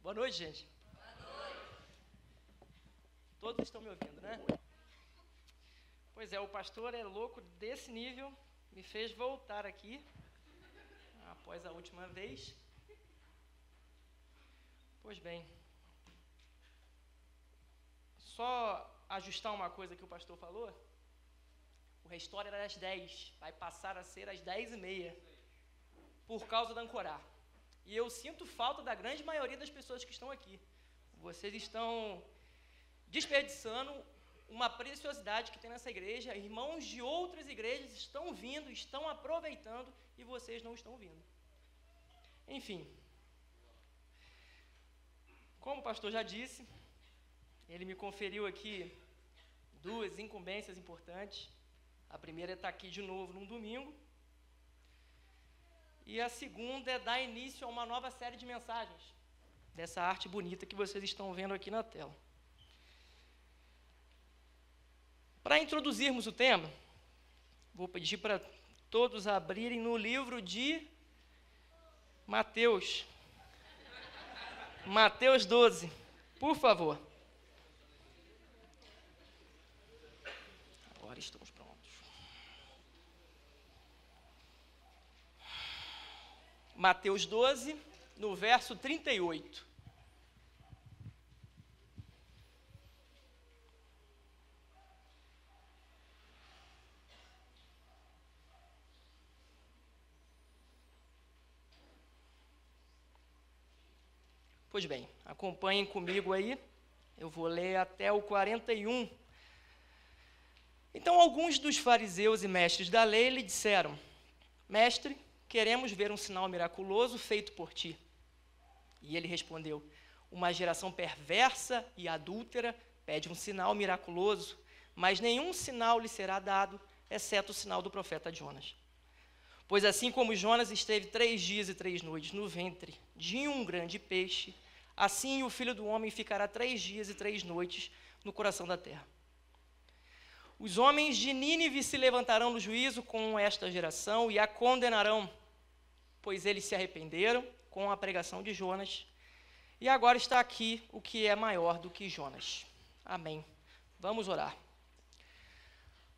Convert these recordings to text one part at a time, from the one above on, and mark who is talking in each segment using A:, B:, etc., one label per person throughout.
A: Boa noite, gente. Boa noite. Todos estão me ouvindo, né? Pois é, o pastor é louco desse nível, me fez voltar aqui, após a última vez. Pois bem, só ajustar uma coisa que o pastor falou, o restore era às 10, vai passar a ser às 10h30, por causa da Ancorá. E eu sinto falta da grande maioria das pessoas que estão aqui. Vocês estão desperdiçando uma preciosidade que tem nessa igreja. Irmãos de outras igrejas estão vindo, estão aproveitando e vocês não estão vindo. Enfim, como o pastor já disse, ele me conferiu aqui 2 incumbências importantes. A primeira é estar aqui de novo num domingo. E a segunda é dar início a uma nova série de mensagens, dessa arte bonita que vocês estão vendo aqui na tela. Para introduzirmos o tema, vou pedir para todos abrirem no livro de Mateus. Mateus 12, por favor. Agora estamos prontos. Mateus 12, no verso 38. Pois bem, acompanhem comigo aí, eu vou ler até o 41. Então, alguns dos fariseus e mestres da lei lhe disseram: Mestre, queremos ver um sinal miraculoso feito por ti. E ele respondeu: uma geração perversa e adúltera pede um sinal miraculoso, mas nenhum sinal lhe será dado, exceto o sinal do profeta Jonas. Pois assim como Jonas esteve 3 dias e 3 noites no ventre de um grande peixe, assim o Filho do Homem ficará 3 dias e 3 noites no coração da terra. Os homens de Nínive se levantarão no juízo com esta geração e a condenarão, pois eles se arrependeram com a pregação de Jonas, e agora está aqui o que é maior do que Jonas. Amém. Vamos orar.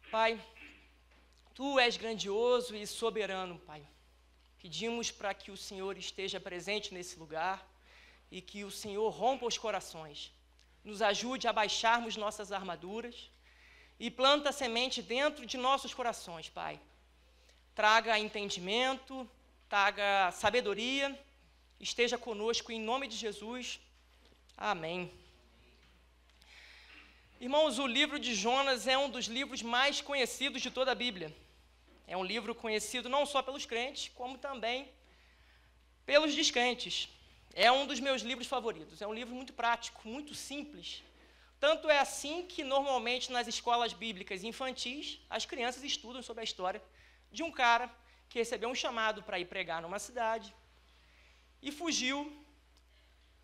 A: Pai, Tu és grandioso e soberano, Pai. Pedimos para que o Senhor esteja presente nesse lugar e que o Senhor rompa os corações, nos ajude a baixarmos nossas armaduras e planta a semente dentro de nossos corações, Pai. Traga entendimento, traga sabedoria, esteja conosco em nome de Jesus. Amém. Irmãos, o livro de Jonas é um dos livros mais conhecidos de toda a Bíblia. É um livro conhecido não só pelos crentes, como também pelos descrentes. É um dos meus livros favoritos. É um livro muito prático, muito simples. Tanto é assim que, normalmente, nas escolas bíblicas infantis, as crianças estudam sobre a história de um cara que recebeu um chamado para ir pregar numa cidade e fugiu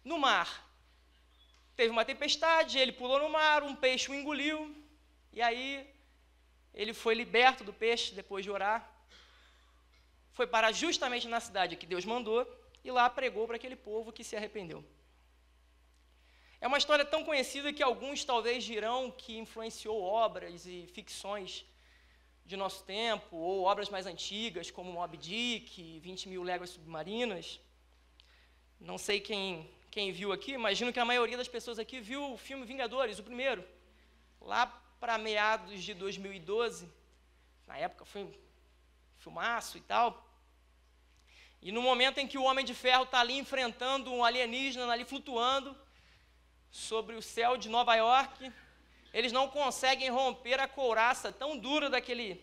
A: no mar. Teve uma tempestade, ele pulou no mar, um peixe o engoliu, e aí ele foi liberto do peixe depois de orar. Foi parar justamente na cidade que Deus mandou, e lá pregou para aquele povo que se arrependeu. É uma história tão conhecida que alguns talvez dirão que influenciou obras e ficções de nosso tempo, ou obras mais antigas, como Moby Dick, 20 Mil Léguas Submarinas. Não sei quem viu aqui, imagino que a maioria das pessoas aqui viu o filme Vingadores, o primeiro, lá para meados de 2012, na época foi um filmaço e tal. E no momento em que o Homem de Ferro está ali enfrentando um alienígena, ali flutuando sobre o céu de Nova York, eles não conseguem romper a couraça tão dura daquele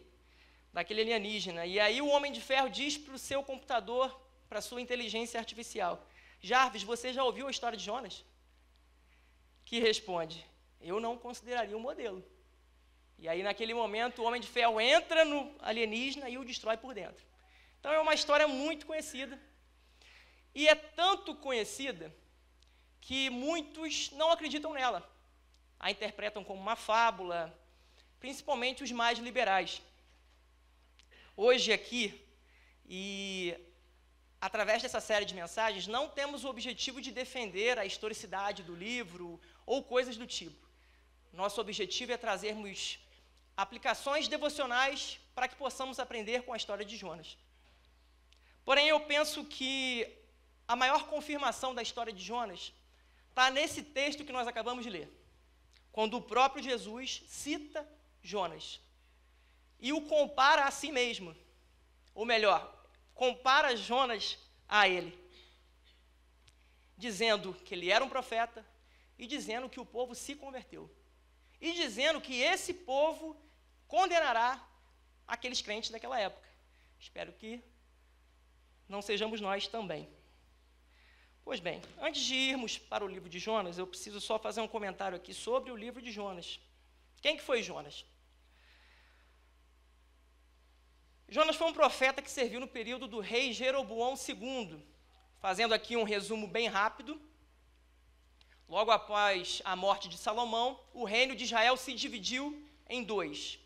A: alienígena. E aí o Homem de Ferro diz para o seu computador, para a sua inteligência artificial: Jarvis, você já ouviu a história de Jonas? Que responde: eu não consideraria um modelo. E aí, naquele momento, o Homem de Ferro entra no alienígena e o destrói por dentro. Então, é uma história muito conhecida. E é tanto conhecida que muitos não acreditam nela. A interpretam como uma fábula, principalmente os mais liberais. Hoje aqui, e através dessa série de mensagens, não temos o objetivo de defender a historicidade do livro ou coisas do tipo. Nosso objetivo é trazermos aplicações devocionais para que possamos aprender com a história de Jonas. Porém, eu penso que a maior confirmação da história de Jonas está nesse texto que nós acabamos de ler, quando o próprio Jesus cita Jonas e o compara a si mesmo, ou melhor, compara Jonas a ele, dizendo que ele era um profeta e dizendo que o povo se converteu, e dizendo que esse povo condenará aqueles crentes daquela época. Espero que não sejamos nós também. Pois bem, antes de irmos para o livro de Jonas, eu preciso só fazer um comentário aqui sobre o livro de Jonas. Quem que foi Jonas? Jonas foi um profeta que serviu no período do rei Jeroboão II. Fazendo aqui um resumo bem rápido, logo após a morte de Salomão, o reino de Israel se dividiu em dois.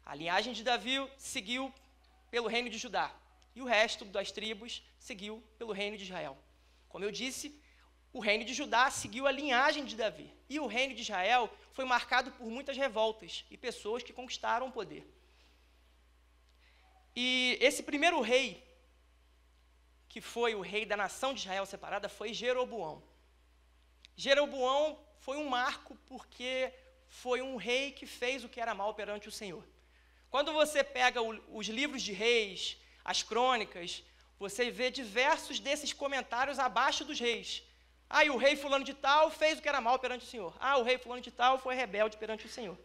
A: A linhagem de Davi seguiu pelo reino de Judá, e o resto das tribos seguiu pelo reino de Israel. Como eu disse, o reino de Judá seguiu a linhagem de Davi, e o reino de Israel foi marcado por muitas revoltas e pessoas que conquistaram o poder. E esse primeiro rei, que foi o rei da nação de Israel separada, foi Jeroboão. Jeroboão foi um marco porque foi um rei que fez o que era mal perante o Senhor. Quando você pega os livros de reis, as crônicas, você vê diversos desses comentários abaixo dos reis. E o rei fulano de tal fez o que era mal perante o Senhor. O rei fulano de tal foi rebelde perante o Senhor.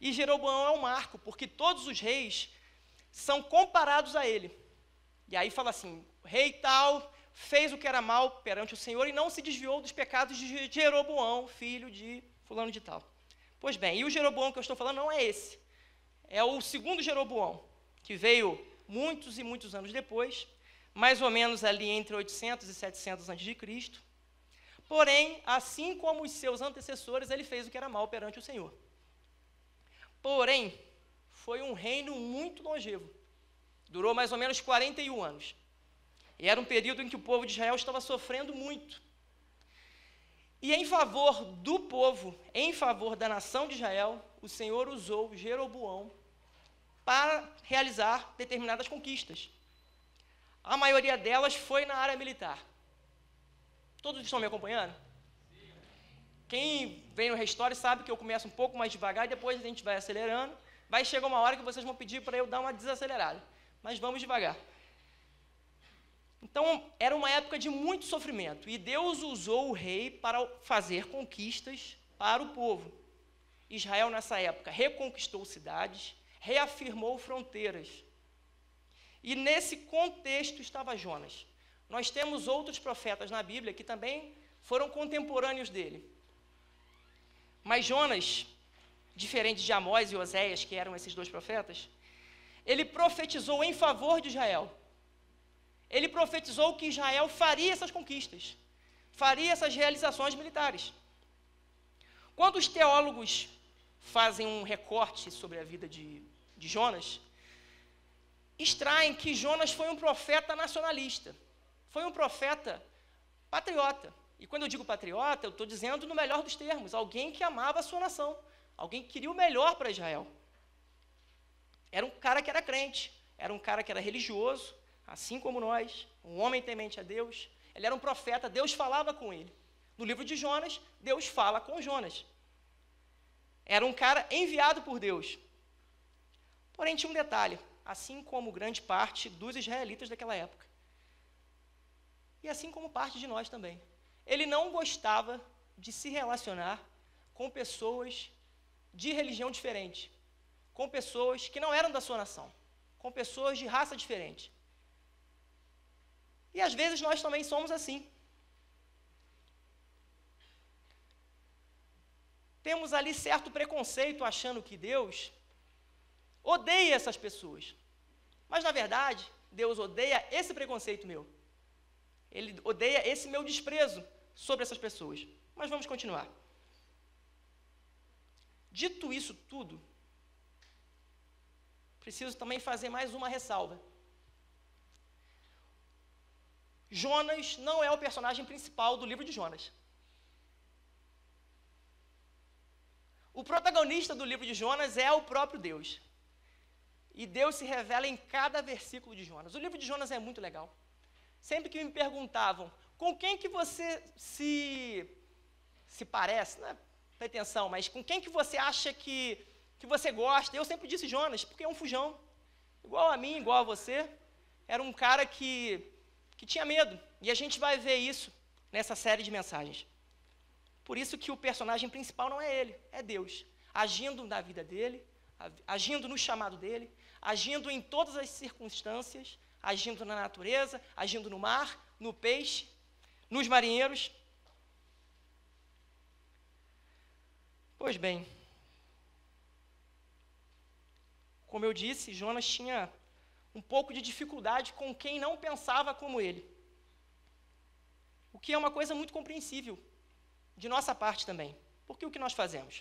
A: E Jeroboão é um marco, porque todos os reis são comparados a ele. E aí fala assim, o rei tal fez o que era mal perante o Senhor e não se desviou dos pecados de Jeroboão, filho de fulano de tal. Pois bem, e o Jeroboão que eu estou falando não é esse. É o segundo Jeroboão, que veio muitos e muitos anos depois, mais ou menos ali entre 800 e 700 a.C. Porém, assim como os seus antecessores, ele fez o que era mal perante o Senhor. Porém, foi um reino muito longevo. Durou mais ou menos 41 anos. E era um período em que o povo de Israel estava sofrendo muito. E em favor do povo, em favor da nação de Israel, o Senhor usou Jeroboão para realizar determinadas conquistas. A maioria delas foi na área militar. Todos estão me acompanhando? Quem vem no Restore sabe que eu começo um pouco mais devagar e depois a gente vai acelerando. Vai chegar uma hora que vocês vão pedir para eu dar uma desacelerada. Mas vamos devagar. Então, era uma época de muito sofrimento. E Deus usou o rei para fazer conquistas para o povo. Israel, nessa época, reconquistou cidades, reafirmou fronteiras. E nesse contexto estava Jonas. Nós temos outros profetas na Bíblia que também foram contemporâneos dele. Mas Jonas, diferente de Amós e Oséias, que eram esses dois profetas, ele profetizou em favor de Israel. Ele profetizou que Israel faria essas conquistas, faria essas realizações militares. Quando os teólogos fazem um recorte sobre a vida de Jonas, extraem que Jonas foi um profeta nacionalista, foi um profeta patriota. E quando eu digo patriota, eu estou dizendo no melhor dos termos, alguém que amava a sua nação, alguém que queria o melhor para Israel. Era um cara que era crente, era um cara que era religioso, assim como nós, um homem temente a Deus. Ele era um profeta, Deus falava com ele. No livro de Jonas, Deus fala com Jonas. Era um cara enviado por Deus. Porém, tinha um detalhe, assim como grande parte dos israelitas daquela época. E assim como parte de nós também. Ele não gostava de se relacionar com pessoas de religião diferente, com pessoas que não eram da sua nação, com pessoas de raça diferente. E às vezes nós também somos assim. Temos ali certo preconceito achando que Deus odeia essas pessoas. Mas, na verdade, Deus odeia esse preconceito meu. Ele odeia esse meu desprezo sobre essas pessoas. Mas vamos continuar. Dito isso tudo, preciso também fazer mais uma ressalva. Jonas não é o personagem principal do livro de Jonas. O protagonista do livro de Jonas é o próprio Deus. E Deus se revela em cada versículo de Jonas. O livro de Jonas é muito legal. Sempre que me perguntavam, com quem que você se parece, não é pretensão, mas com quem que você acha que você gosta, eu sempre disse Jonas, porque é um fujão. Igual a mim, igual a você. Era um cara que tinha medo. E a gente vai ver isso nessa série de mensagens. Por isso que o personagem principal não é ele, é Deus. Agindo na vida dele, agindo no chamado dele, agindo em todas as circunstâncias, agindo na natureza, agindo no mar, no peixe, nos marinheiros. Pois bem, como eu disse, Jonas tinha um pouco de dificuldade com quem não pensava como ele. O que é uma coisa muito compreensível de nossa parte também. Porque o que nós fazemos?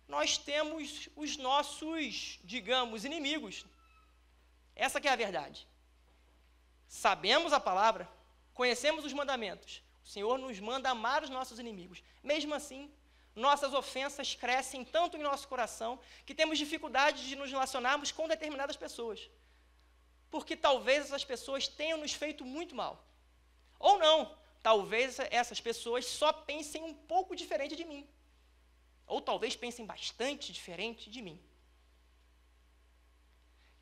A: Nós temos os nossos, digamos, inimigos. Essa que é a verdade. Sabemos a palavra, conhecemos os mandamentos. O Senhor nos manda amar os nossos inimigos. Mesmo assim, nossas ofensas crescem tanto em nosso coração que temos dificuldade de nos relacionarmos com determinadas pessoas. Porque talvez essas pessoas tenham nos feito muito mal. Ou não, talvez essas pessoas só pensem um pouco diferente de mim. Ou talvez pensem bastante diferente de mim.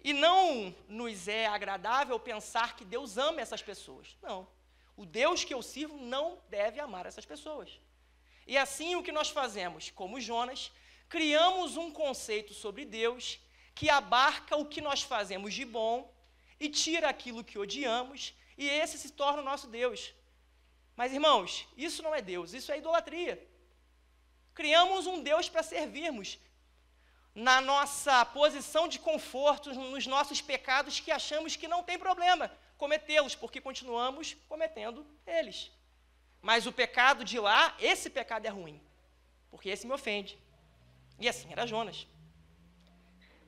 A: E não nos é agradável pensar que Deus ama essas pessoas. Não. O Deus que eu sirvo não deve amar essas pessoas. E assim o que nós fazemos, como Jonas, criamos um conceito sobre Deus que abarca o que nós fazemos de bom e tira aquilo que odiamos, e esse se torna o nosso Deus. Mas, irmãos, isso não é Deus, isso é idolatria. Criamos um Deus para servirmos na nossa posição de conforto, nos nossos pecados que achamos que não tem problema cometê-los, porque continuamos cometendo eles. Mas o pecado de lá, esse pecado é ruim, porque esse me ofende. E assim era Jonas.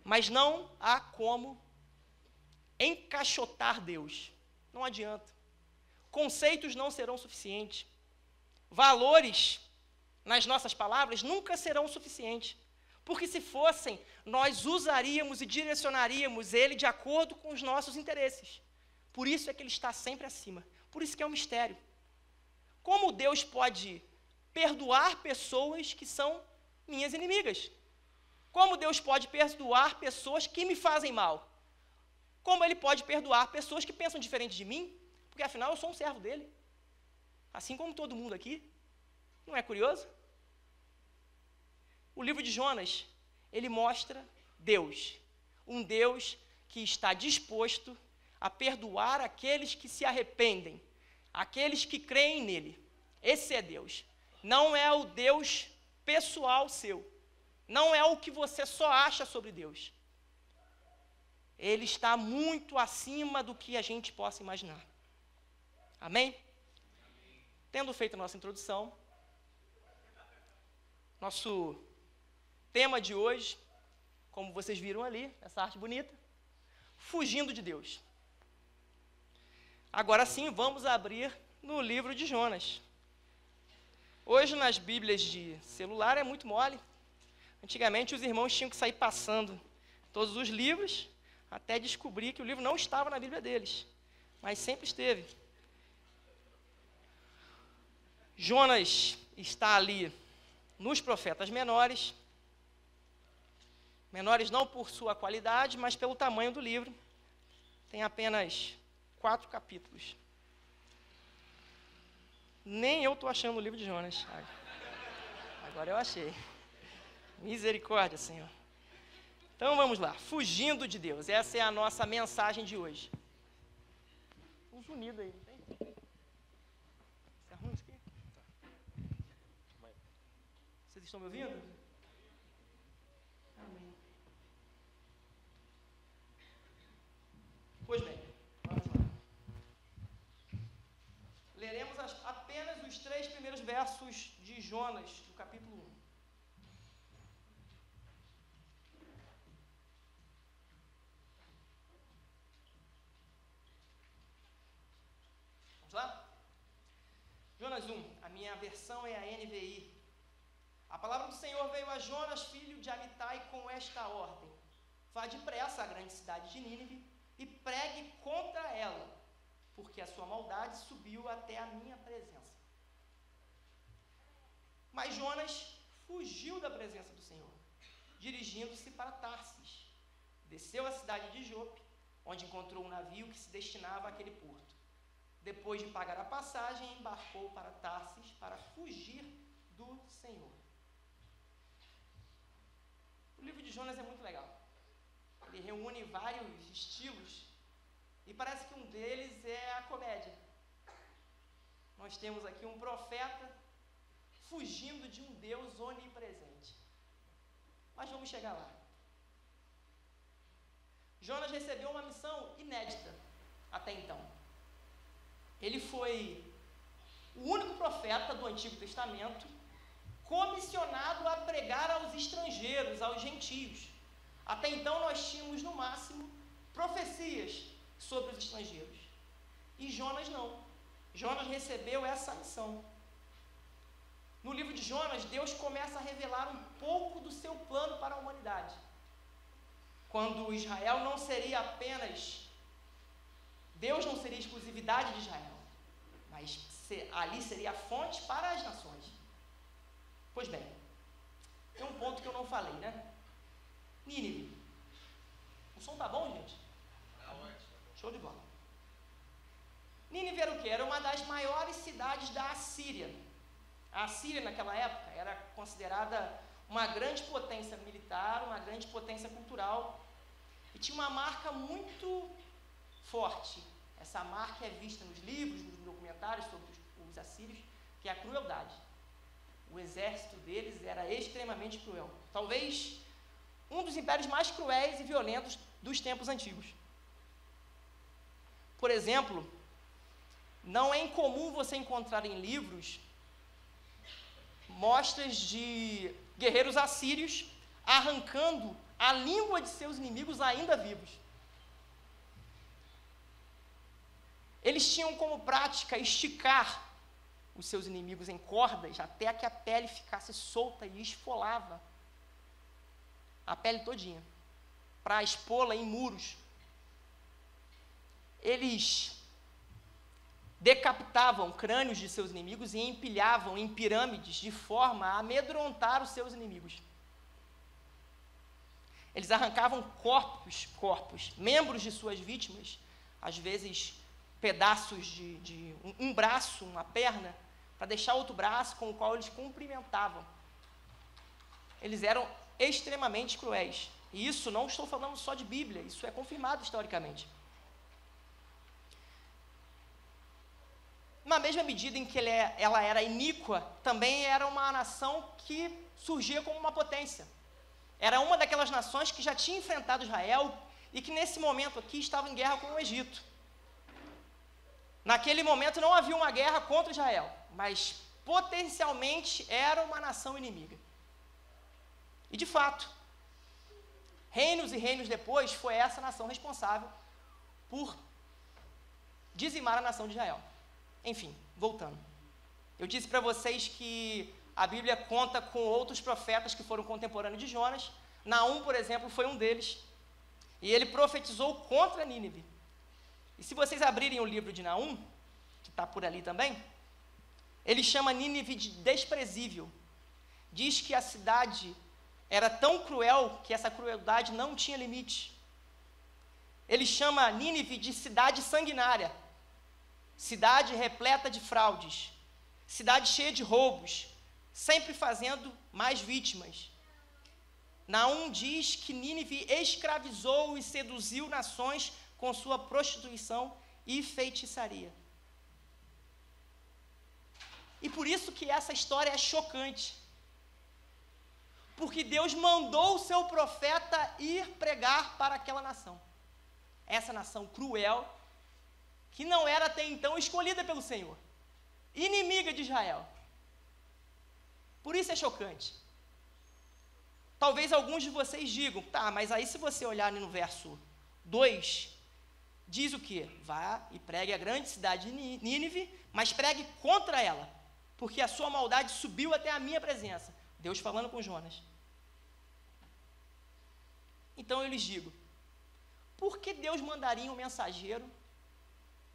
A: Mas não há como encaixotar Deus. Não adianta. Conceitos não serão suficientes. Valores nas nossas palavras nunca serão suficientes. Porque se fossem, nós usaríamos e direcionaríamos ele de acordo com os nossos interesses. Por isso é que ele está sempre acima. Por isso que é um mistério. Como Deus pode perdoar pessoas que são minhas inimigas? Como Deus pode perdoar pessoas que me fazem mal? Como Ele pode perdoar pessoas que pensam diferente de mim? Porque, afinal, eu sou um servo dEle. Assim como todo mundo aqui. Não é curioso? O livro de Jonas, ele mostra Deus. Um Deus que está disposto a perdoar aqueles que se arrependem, aqueles que creem nele. Esse é Deus. Não é o Deus pessoal seu. Não é o que você só acha sobre Deus. Ele está muito acima do que a gente possa imaginar. Amém? Tendo feito a nossa introdução, nosso tema de hoje, como vocês viram ali, essa arte bonita, fugindo de Deus. Agora sim, vamos abrir no livro de Jonas. Hoje, nas Bíblias de celular, é muito mole. Antigamente, os irmãos tinham que sair passando todos os livros, até descobrir que o livro não estava na Bíblia deles, mas sempre esteve. Jonas está ali nos profetas menores, menores não por sua qualidade, mas pelo tamanho do livro. Tem apenas 4 capítulos. Nem eu estou achando o livro de Jonas. Agora eu achei. Misericórdia, Senhor. Então vamos lá. Fugindo de Deus. Essa é a nossa mensagem de hoje. Uns unidos aí, não tem? Você arruma isso aqui? Vocês estão me ouvindo? Amém. Pois bem, vamos lá. Leremos apenas os 3 primeiros versos de Jonas, do capítulo 1. Jonas 1, a minha versão é a NVI. A palavra do Senhor veio a Jonas, filho de Amitai, com esta ordem: vá depressa à grande cidade de Nínive e pregue contra ela, porque a sua maldade subiu até a minha presença. Mas Jonas fugiu da presença do Senhor, dirigindo-se para Tarsis. Desceu à cidade de Jope, onde encontrou um navio que se destinava àquele porto. Depois de pagar a passagem, embarcou para Tarsis para fugir do Senhor. O livro de Jonas é muito legal. Ele reúne vários estilos e parece que um deles é a comédia. Nós temos aqui um profeta fugindo de um Deus onipresente. Mas vamos chegar lá. Jonas recebeu uma missão inédita até então. Ele foi o único profeta do Antigo Testamento comissionado a pregar aos estrangeiros, aos gentios. Até então nós tínhamos, no máximo, profecias sobre os estrangeiros. E Jonas não. Jonas recebeu essa missão. No livro de Jonas, Deus começa a revelar um pouco do seu plano para a humanidade. Quando Israel não seria apenas... Deus não seria exclusividade de Israel, mas ali seria a fonte para as nações. Pois bem, tem um ponto que eu não falei, né? Nínive. O som tá bom, gente? Tá ótimo. Show de bola. Nínive era o quê? Era uma das maiores cidades da Assíria. A Assíria, naquela época, era considerada uma grande potência militar, uma grande potência cultural, e tinha uma marca muito forte. Essa marca é vista nos livros, nos documentários sobre os assírios, que é a crueldade. O exército deles era extremamente cruel. Talvez um dos impérios mais cruéis e violentos dos tempos antigos. Por exemplo, não é incomum você encontrar em livros mostras de guerreiros assírios arrancando a língua de seus inimigos ainda vivos. Eles tinham como prática esticar os seus inimigos em cordas até que a pele ficasse solta e esfolava a pele todinha, para expô-la em muros. Eles decapitavam crânios de seus inimigos e empilhavam em pirâmides de forma a amedrontar os seus inimigos. Eles arrancavam corpos, membros de suas vítimas, às vezes pedaços de um braço, uma perna, para deixar outro braço com o qual eles cumprimentavam. Eles eram extremamente cruéis. E isso não estou falando só de Bíblia, isso é confirmado historicamente. Na mesma medida em que ela era iníqua, também era uma nação que surgia como uma potência. Era uma daquelas nações que já tinha enfrentado Israel e que nesse momento aqui estava em guerra com o Egito. Naquele momento não havia uma guerra contra Israel, mas potencialmente era uma nação inimiga. E de fato, reinos e reinos depois, foi essa nação responsável por dizimar a nação de Israel. Enfim, voltando. Eu disse para vocês que a Bíblia conta com outros profetas que foram contemporâneos de Jonas. Naum, por exemplo, foi um deles. E ele profetizou contra Nínive. E se vocês abrirem o livro de Naum, que está por ali também, ele chama Nínive de desprezível. Diz que a cidade era tão cruel que essa crueldade não tinha limite. Ele chama Nínive de cidade sanguinária, cidade repleta de fraudes, cidade cheia de roubos, sempre fazendo mais vítimas. Naum diz que Nínive escravizou e seduziu nações com sua prostituição e feitiçaria. E por isso que essa história é chocante. Porque Deus mandou o seu profeta ir pregar para aquela nação. Essa nação cruel, que não era até então escolhida pelo Senhor, inimiga de Israel. Por isso é chocante. Talvez alguns de vocês digam, tá, mas aí se você olhar no verso 2, diz o quê? Vá e pregue a grande cidade de Nínive, mas pregue contra ela, porque a sua maldade subiu até a minha presença. Deus falando com Jonas. Então eu lhes digo, por que Deus mandaria um mensageiro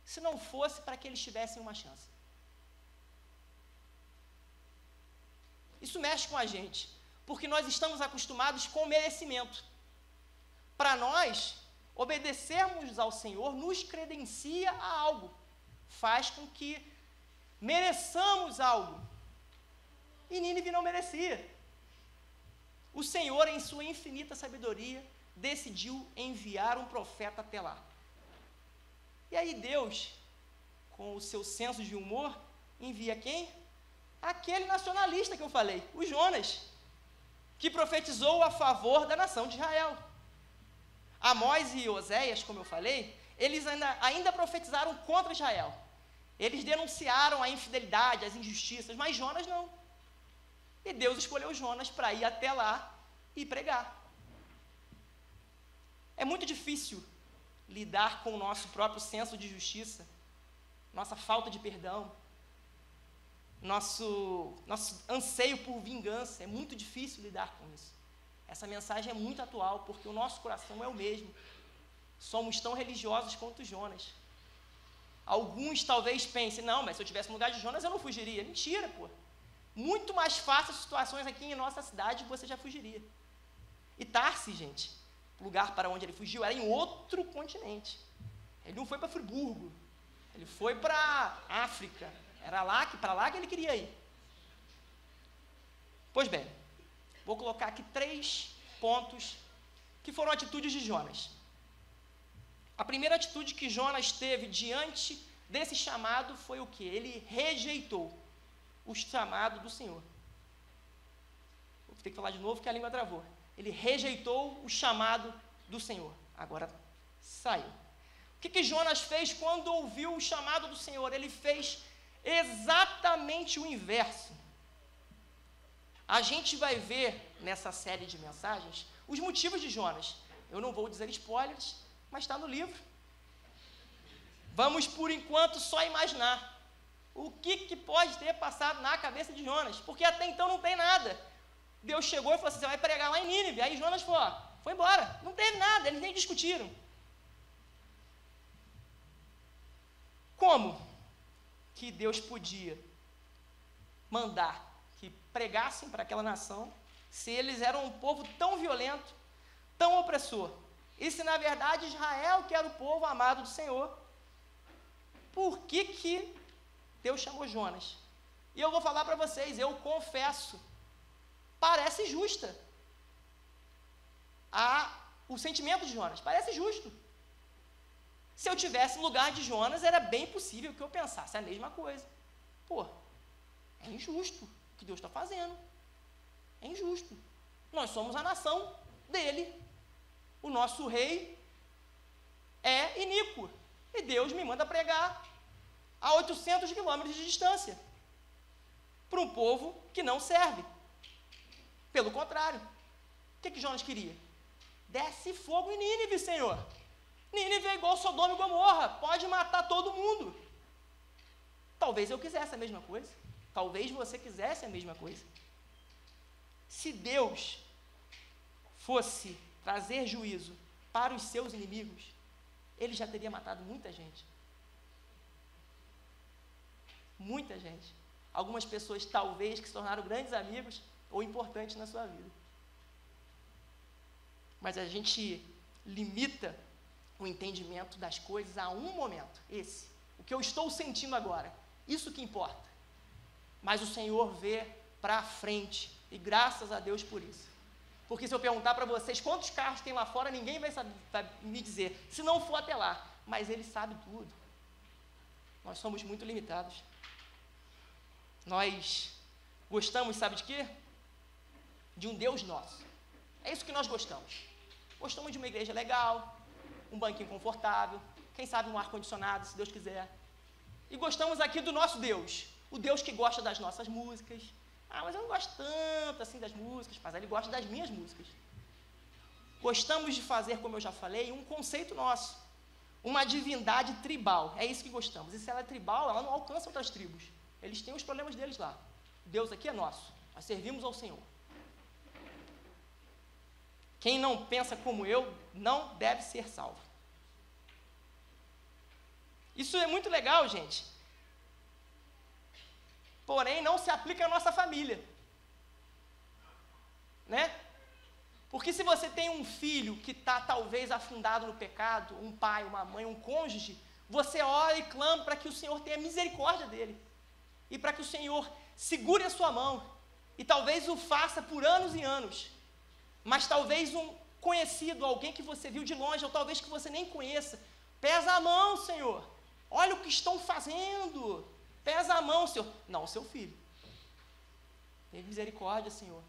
A: se não fosse para que eles tivessem uma chance? Isso mexe com a gente, porque nós estamos acostumados com o merecimento. Para nós, obedecermos ao Senhor nos credencia a algo, faz com que mereçamos algo. E Nínive não merecia. O Senhor, em sua infinita sabedoria, decidiu enviar um profeta até lá. E aí Deus, com o seu senso de humor, envia quem? Aquele nacionalista que eu falei, o Jonas, que profetizou a favor da nação de Israel. Amós e Oséias, como eu falei, eles ainda profetizaram contra Israel. Eles denunciaram a infidelidade, as injustiças, mas Jonas não. E Deus escolheu Jonas para ir até lá e pregar. É muito difícil lidar com o nosso próprio senso de justiça, nossa falta de perdão, nosso anseio por vingança. É muito difícil lidar com isso. Essa mensagem é muito atual, porque o nosso coração é o mesmo. Somos tão religiosos quanto Jonas. Alguns talvez pensem, não, mas se eu tivesse no lugar de Jonas, eu não fugiria. Mentira, pô. Muito mais fácil as situações aqui em nossa cidade, você já fugiria. E Tarsis, gente, o lugar para onde ele fugiu era em outro continente. Ele não foi para Friburgo, ele foi para África. Era para lá que ele queria ir. Pois bem, vou colocar aqui 3 pontos que foram atitudes de Jonas. A primeira atitude que Jonas teve diante desse chamado foi o quê? Ele rejeitou o chamado do Senhor. Vou ter que falar de novo que a língua travou. Ele rejeitou o chamado do Senhor. Agora saiu. O que Jonas fez quando ouviu o chamado do Senhor? Ele fez exatamente o inverso. A gente vai ver nessa série de mensagens os motivos de Jonas. Eu não vou dizer spoilers, mas está no livro. Vamos, por enquanto, só imaginar o que pode ter passado na cabeça de Jonas, porque até então não tem nada. Deus chegou e falou assim, você vai pregar lá em Nínive. Aí Jonas foi embora. Não teve nada, eles nem discutiram. Como que Deus podia mandar que pregassem para aquela nação, se eles eram um povo tão violento, tão opressor? E se, na verdade, Israel, que era o povo amado do Senhor, por que Deus chamou Jonas? E eu vou falar para vocês, eu confesso, parece justa. O sentimento de Jonas parece justo. Se eu tivesse no lugar de Jonas, era bem possível que eu pensasse a mesma coisa. Pô, é injusto o que Deus está fazendo. É injusto. Nós somos a nação dele. O nosso rei é iníquo. E Deus me manda pregar a 800 quilômetros de distância para um povo que não serve. Pelo contrário, o que Jonas queria? Desce fogo em Nínive, Senhor. Nínive é igual Sodoma e Gomorra, pode matar todo mundo. Talvez eu quisesse a mesma coisa. Talvez você quisesse a mesma coisa. Se Deus fosse trazer juízo para os seus inimigos, ele já teria matado muita gente. Muita gente. Algumas pessoas, talvez, que se tornaram grandes amigos ou importantes na sua vida. Mas a gente limita o entendimento das coisas a um momento, esse. O que eu estou sentindo agora. Isso que importa. Mas o Senhor vê para frente. E graças a Deus por isso. Porque se eu perguntar para vocês quantos carros tem lá fora, ninguém vai me dizer, se não for até lá. Mas Ele sabe tudo. Nós somos muito limitados. Nós gostamos, sabe de quê? De um Deus nosso. É isso que nós gostamos. Gostamos de uma igreja legal, um banquinho confortável, quem sabe um ar-condicionado, se Deus quiser. E gostamos aqui do nosso Deus, o Deus que gosta das nossas músicas. Ah, mas eu não gosto tanto assim das músicas, mas Ele gosta das minhas músicas. Gostamos de fazer, como eu já falei, um conceito nosso. uma divindade tribal. É isso que gostamos. E se ela é tribal, ela não alcança outras tribos. Eles têm os problemas deles lá. Deus aqui é nosso. Nós servimos ao Senhor. Quem não pensa como eu, não deve ser salvo. Isso é muito legal, gente. Porém, não se aplica à nossa família. Né? Porque se você tem um filho que está talvez afundado no pecado, um pai, uma mãe, um cônjuge, você ora e clama para que o Senhor tenha misericórdia dele. E para que o Senhor segure a sua mão. E talvez o faça por anos e anos. Mas talvez um conhecido, alguém que você viu de longe, ou talvez que você nem conheça, pesa a mão, Senhor. Olha o que estão fazendo. Pesa a mão, Senhor. Não, seu filho. Tenha misericórdia, Senhor.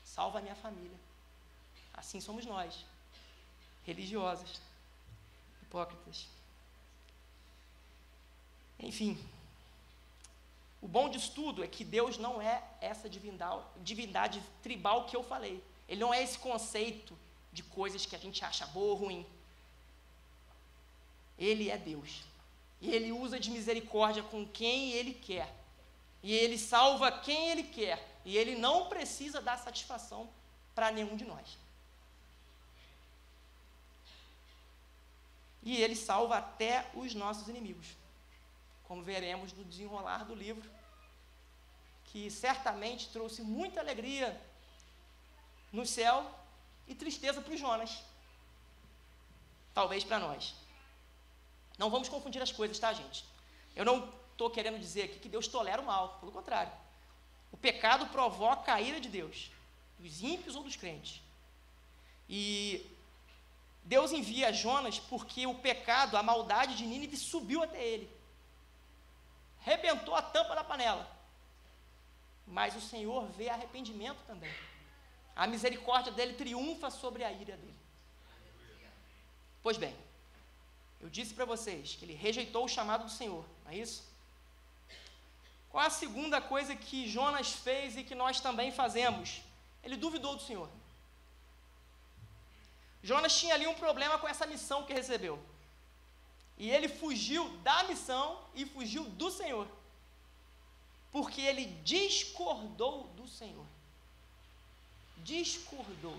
A: Salva a minha família. Assim somos nós, religiosos, hipócritas. Enfim, o bom disso tudo é que Deus não é essa divindade tribal que eu falei. Ele não é esse conceito de coisas que a gente acha boa ou ruim. Ele é Deus. E Ele usa de misericórdia com quem Ele quer. E Ele salva quem Ele quer. E Ele não precisa dar satisfação para nenhum de nós. E Ele salva até os nossos inimigos. Como veremos no desenrolar do livro, que certamente trouxe muita alegria no céu e tristeza para os Jonas. Talvez para nós. Não vamos confundir as coisas, tá, gente? Eu não estou querendo dizer aqui que Deus tolera o mal, pelo contrário. O pecado provoca a ira de Deus, dos ímpios ou dos crentes. E Deus envia Jonas porque o pecado, a maldade de Nínive subiu até ele. Rebentou a tampa da panela. Mas o Senhor vê arrependimento também. A misericórdia dele triunfa sobre a ira dele. Pois bem, eu disse para vocês que ele rejeitou o chamado do Senhor, não é isso? Qual a segunda coisa que Jonas fez e que nós também fazemos? Ele duvidou do Senhor. Jonas tinha ali um problema com essa missão que recebeu. E ele fugiu da missão e fugiu do Senhor. Porque ele discordou do Senhor. Discordou.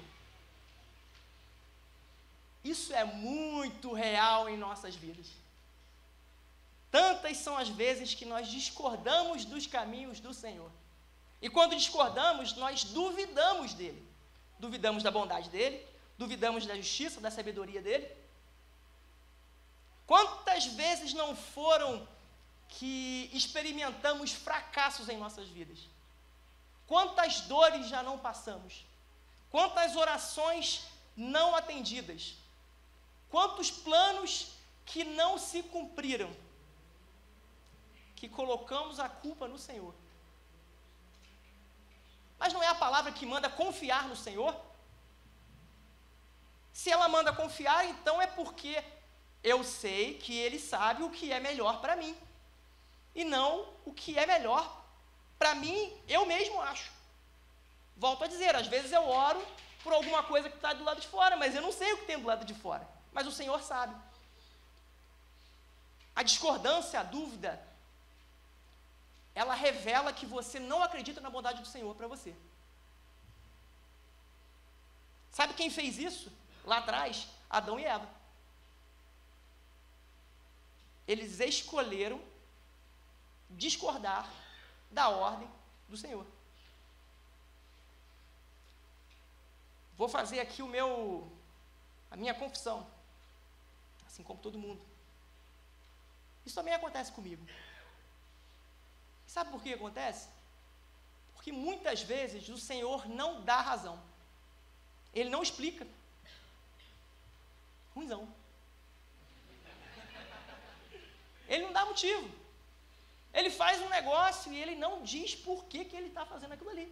A: Isso é muito real em nossas vidas. Tantas são as vezes que nós discordamos dos caminhos do Senhor. E quando discordamos, nós duvidamos dele. Duvidamos da bondade dele, duvidamos da justiça, da sabedoria dele. Quantas vezes não foram que experimentamos fracassos em nossas vidas? Quantas dores já não passamos? Quantas orações não atendidas? Quantos planos que não se cumpriram? Que colocamos a culpa no Senhor. Mas não é a palavra que manda confiar no Senhor? Se ela manda confiar, então é porque eu sei que Ele sabe o que é melhor para mim. E não o que é melhor para mim, eu mesmo acho. Volto a dizer, às vezes eu oro por alguma coisa que está do lado de fora, mas eu não sei o que tem do lado de fora. Mas o Senhor sabe. A discordância, a dúvida, ela revela que você não acredita na bondade do Senhor para você. Sabe quem fez isso? Lá atrás, Adão e Eva. Eles escolheram discordar da ordem do Senhor. Vou fazer aqui a minha confissão, assim como todo mundo. Isso também acontece comigo. E sabe por que acontece? Porque muitas vezes o Senhor não dá razão. Ele não explica. Ruimzão. Ele não dá motivo. Ele faz um negócio e ele não diz por que ele está fazendo aquilo ali.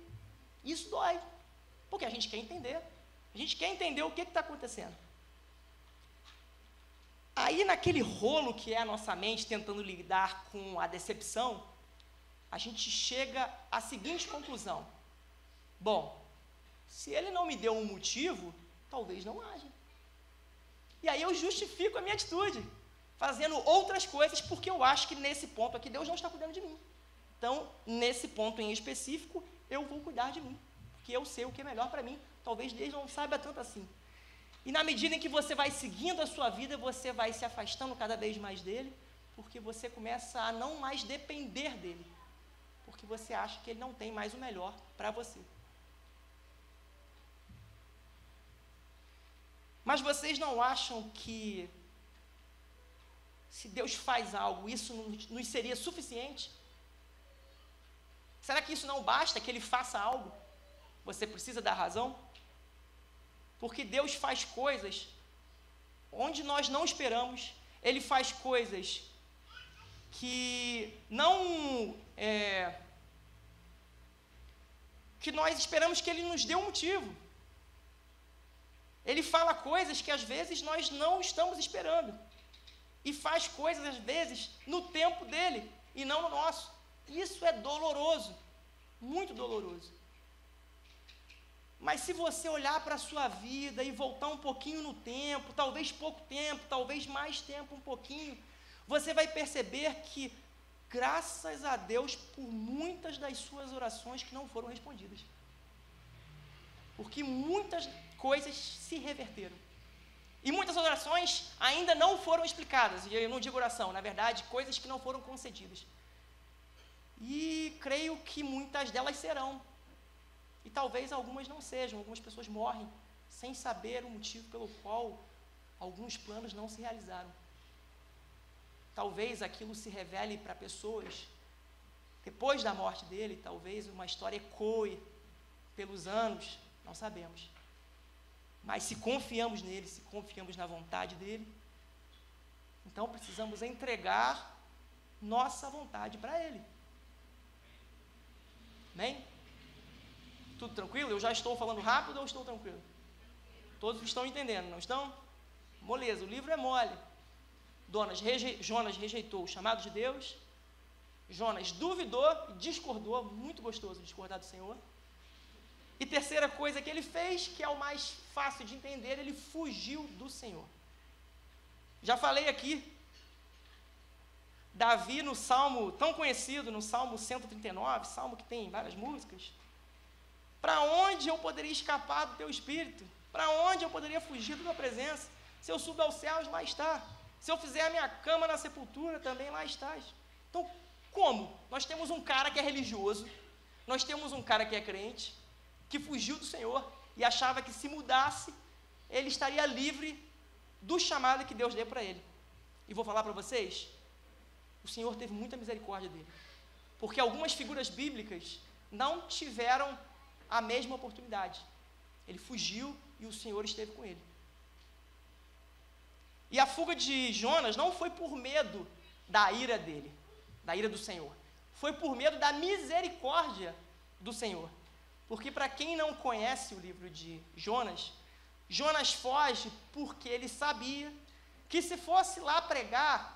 A: Isso dói. Porque a gente quer entender. A gente quer entender o que está acontecendo. Aí, naquele rolo que é a nossa mente tentando lidar com a decepção, a gente chega à seguinte conclusão. Bom, se ele não me deu um motivo, talvez não haja. E aí eu justifico a minha atitude. fazendo outras coisas, porque eu acho que nesse ponto aqui Deus não está cuidando de mim. Então, nesse ponto em específico, eu vou cuidar de mim, porque eu sei o que é melhor para mim. Talvez Deus não saiba tanto assim. E na medida em que você vai seguindo a sua vida, você vai se afastando cada vez mais dele, porque você começa a não mais depender dele, porque você acha que ele não tem mais o melhor para você. Mas vocês não acham que, se Deus faz algo, isso nos seria suficiente? Será que isso não basta, que ele faça algo? Você precisa dar razão? Porque Deus faz coisas onde nós não esperamos, ele faz coisas que que nós esperamos que ele nos dê um motivo. Ele fala coisas que às vezes nós não estamos esperando. E faz coisas às vezes no tempo dele e não no nosso. Isso é doloroso, muito doloroso. Mas se você olhar para a sua vida e voltar um pouquinho no tempo, talvez pouco tempo, talvez mais tempo, um pouquinho, você vai perceber que, graças a Deus, por muitas das suas orações que não foram respondidas. Porque muitas coisas se reverteram. E muitas orações ainda não foram explicadas. E eu não digo oração, na verdade, coisas que não foram concedidas. E creio que muitas delas serão. E talvez algumas não sejam. Algumas pessoas morrem sem saber o motivo pelo qual alguns planos não se realizaram. Talvez aquilo se revele para pessoas depois da morte dele. Talvez uma história ecoe pelos anos. Não sabemos. Mas se confiamos nele, se confiamos na vontade dele, então precisamos entregar nossa vontade para ele. Amém? Tudo tranquilo? Eu já estou falando rápido ou estou tranquilo? Todos estão entendendo, não estão? Moleza, o livro é mole. Jonas rejeitou o chamado de Deus. Jonas duvidou e discordou, muito gostoso discordar do Senhor. E terceira coisa que ele fez, que é o mais fácil de entender, ele fugiu do Senhor. Já falei aqui, Davi no salmo tão conhecido, no salmo 139, salmo que tem várias músicas, para onde eu poderia escapar do teu espírito? Para onde eu poderia fugir da tua presença? Se eu subir aos céus, lá está. Se eu fizer a minha cama na sepultura, também lá estás. Então, como? Nós temos um cara que é religioso, nós temos um cara que é crente, que fugiu do Senhor e achava que se mudasse, ele estaria livre do chamado que Deus deu para ele. E vou falar para vocês, o Senhor teve muita misericórdia dele, porque algumas figuras bíblicas não tiveram a mesma oportunidade. Ele fugiu e o Senhor esteve com ele. E a fuga de Jonas não foi por medo da ira dele, da ira do Senhor, foi por medo da misericórdia do Senhor. Porque para quem não conhece o livro de Jonas, Jonas foge porque ele sabia que se fosse lá pregar,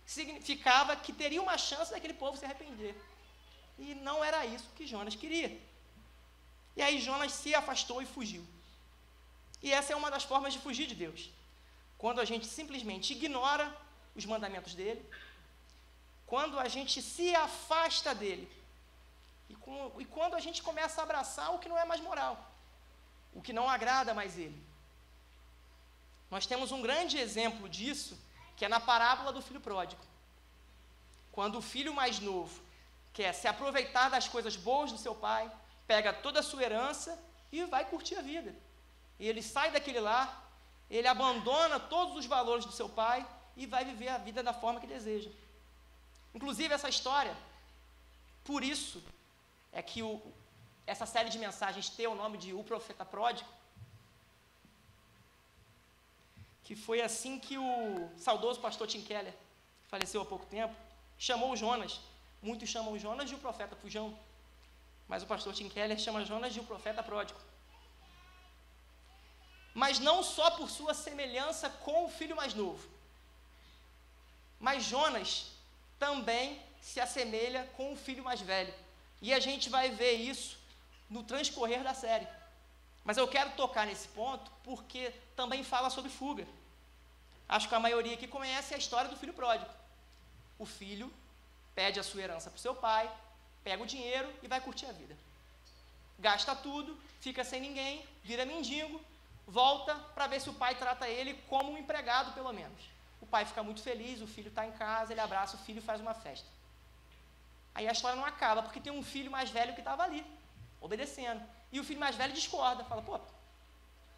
A: significava que teria uma chance daquele povo se arrepender. E não era isso que Jonas queria. E aí Jonas se afastou e fugiu. E essa é uma das formas de fugir de Deus. Quando a gente simplesmente ignora os mandamentos dele, quando a gente se afasta dele, e quando a gente começa a abraçar o que não é mais moral, o que não agrada mais ele. Nós temos um grande exemplo disso, que é na parábola do filho pródigo. Quando o filho mais novo quer se aproveitar das coisas boas do seu pai, pega toda a sua herança e vai curtir a vida. E ele sai daquele lar, ele abandona todos os valores do seu pai e vai viver a vida da forma que deseja. Inclusive essa história, por isso, é que essa série de mensagens tem o nome de O Profeta Pródigo, que foi assim que o saudoso pastor Tim Keller, que faleceu há pouco tempo, chamou Jonas. Muitos chamam Jonas de o profeta fujão, mas o pastor Tim Keller chama Jonas de o profeta pródigo. Mas não só por sua semelhança com o filho mais novo, mas Jonas também se assemelha com o filho mais velho. E a gente vai ver isso no transcorrer da série. Mas eu quero tocar nesse ponto porque também fala sobre fuga. Acho que a maioria aqui conhece a história do filho pródigo. O filho pede a sua herança para o seu pai, pega o dinheiro e vai curtir a vida. Gasta tudo, fica sem ninguém, vira mendigo, volta para ver se o pai trata ele como um empregado, pelo menos. O pai fica muito feliz, o filho está em casa, ele abraça o filho e faz uma festa. Aí a história não acaba, porque tem um filho mais velho que estava ali, obedecendo. E o filho mais velho discorda, fala, pô,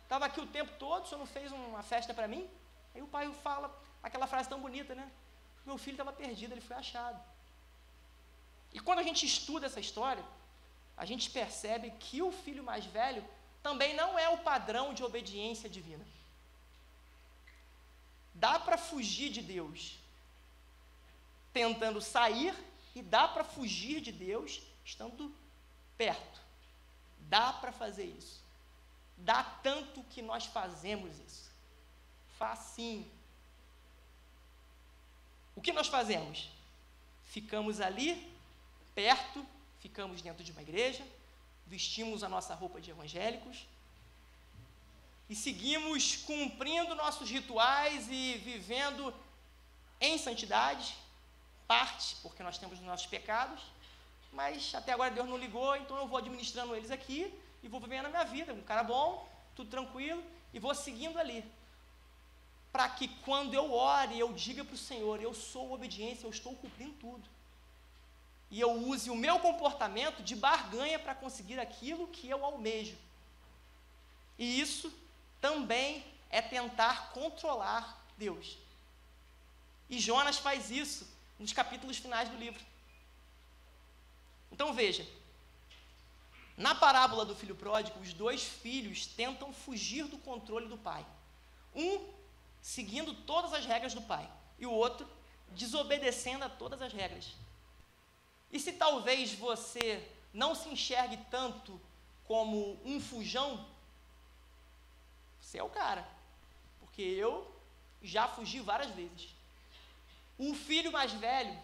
A: estava aqui o tempo todo, o senhor não fez uma festa para mim? Aí o pai fala aquela frase tão bonita, né? Meu filho estava perdido, ele foi achado. E quando a gente estuda essa história, a gente percebe que o filho mais velho também não é o padrão de obediência divina. Dá para fugir de Deus tentando sair e dá para fugir de Deus estando perto. Dá para fazer isso. Dá tanto que nós fazemos isso. Facinho. O que nós fazemos? Ficamos ali, perto, ficamos dentro de uma igreja, vestimos a nossa roupa de evangélicos e seguimos cumprindo nossos rituais e vivendo em santidade, parte, porque nós temos os nossos pecados, mas até agora Deus não ligou, então eu vou administrando eles aqui e vou vivendo a minha vida, um cara bom, tudo tranquilo, e vou seguindo ali, para que quando eu ore, eu diga para o Senhor, eu sou obediência, eu estou cumprindo tudo, e eu use o meu comportamento de barganha para conseguir aquilo que eu almejo, e isso também é tentar controlar Deus, e Jonas faz isso nos capítulos finais do livro. Então veja, na parábola do filho pródigo, os dois filhos tentam fugir do controle do pai. Um seguindo todas as regras do pai, e o outro desobedecendo a todas as regras. E se talvez você não se enxergue tanto como um fujão, você é o cara, porque eu já fugi várias vezes. O filho mais velho,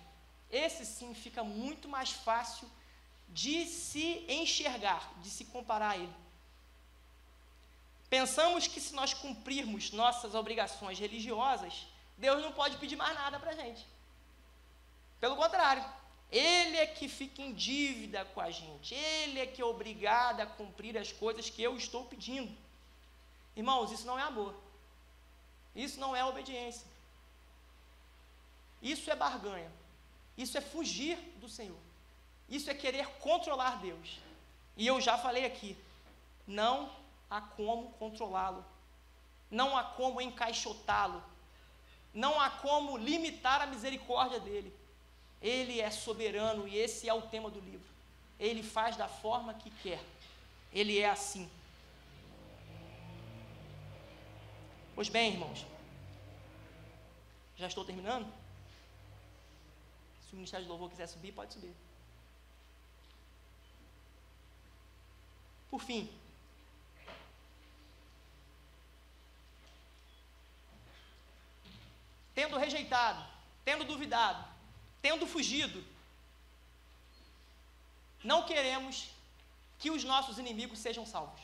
A: esse sim fica muito mais fácil de se enxergar, de se comparar a ele. Pensamos que se nós cumprirmos nossas obrigações religiosas, Deus não pode pedir mais nada para a gente. Pelo contrário, Ele é que fica em dívida com a gente, Ele é que é obrigado a cumprir as coisas que eu estou pedindo. Irmãos, isso não é amor, isso não é obediência, isso é barganha, isso é fugir do Senhor, isso é querer controlar Deus. E eu já falei aqui, não há como controlá-lo, não há como encaixotá-lo, não há como limitar a misericórdia dele. Ele é soberano e esse é o tema do livro. Ele faz da forma que quer, ele é assim. Pois bem, irmãos, já estou terminando. Se o Ministério de Louvor quiser subir, pode subir. Por fim, tendo rejeitado, tendo duvidado, tendo fugido, não queremos que os nossos inimigos sejam salvos.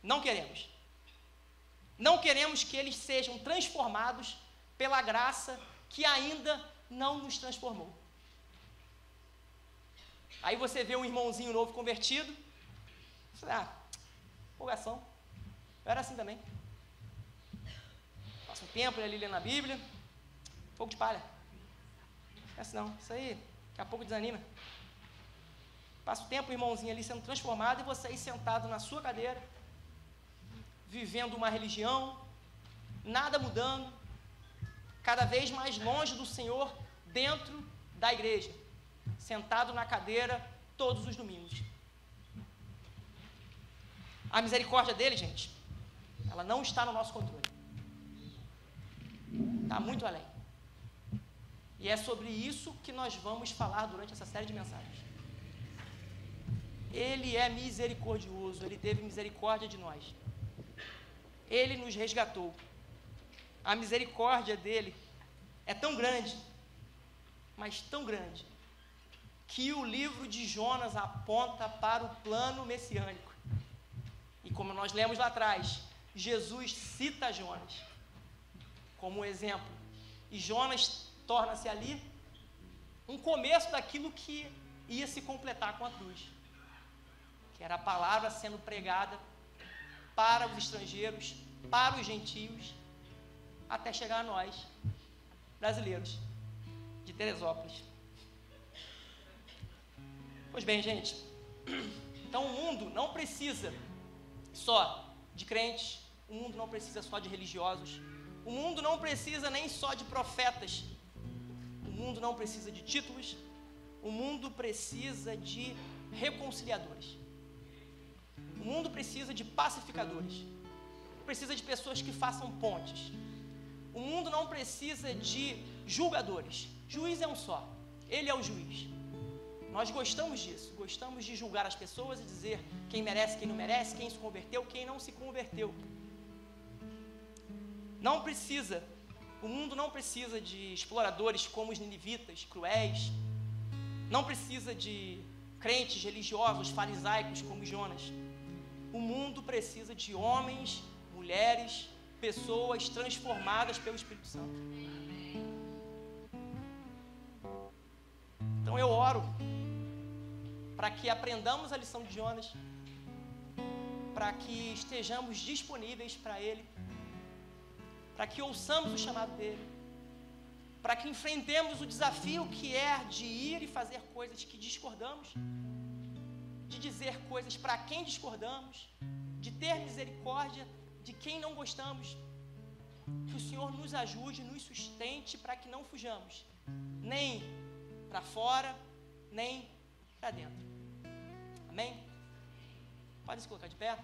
A: Não queremos. Não queremos que eles sejam transformados pela graça que ainda não nos transformou. Aí você vê um irmãozinho novo convertido, você fala, empolgação, eu era assim também. Passa um tempo ali lendo a Bíblia, fogo de palha. Não é assim não, isso aí daqui a pouco desanima. Passa o tempo o irmãozinho ali sendo transformado e você aí sentado na sua cadeira, vivendo uma religião, nada mudando, cada vez mais longe do Senhor dentro da igreja, sentado na cadeira todos os domingos. A misericórdia dele, gente, ela não está no nosso controle. Está muito além. E é sobre isso que nós vamos falar durante essa série de mensagens. Ele é misericordioso, Ele teve misericórdia de nós. Ele nos resgatou. A misericórdia dele é tão grande, mas tão grande, que o livro de Jonas aponta para o plano messiânico. E como nós lemos lá atrás, Jesus cita Jonas. como exemplo. E Jonas torna-se ali um começo daquilo que ia se completar com a cruz, que era a palavra sendo pregada para os estrangeiros, para os gentios, até chegar a nós, brasileiros, de Teresópolis. Pois bem, gente, então o mundo não precisa só de crentes, o mundo não precisa só de religiosos, o mundo não precisa nem só de profetas, o mundo não precisa de títulos, o mundo precisa de reconciliadores, o mundo precisa de pacificadores, precisa de pessoas que façam pontes, o mundo não precisa de julgadores, juiz é um só, ele é o juiz. Nós gostamos disso, gostamos de julgar as pessoas e dizer quem merece, quem não merece, quem se converteu, quem não se converteu. Não precisa, o mundo não precisa de exploradores como os ninivitas, cruéis, não precisa de crentes religiosos, farisaicos como Jonas. O mundo precisa de homens, mulheres, pessoas transformadas pelo Espírito Santo. Então eu oro para que aprendamos a lição de Jonas, para que estejamos disponíveis para Ele, para que ouçamos o chamado dEle, para que enfrentemos o desafio que é de ir e fazer coisas que discordamos, de dizer coisas para quem discordamos, de ter misericórdia de quem não gostamos. Que o Senhor nos ajude, nos sustente para que não fujamos, nem para fora, nem para dentro. Amém? Pode se colocar de pé.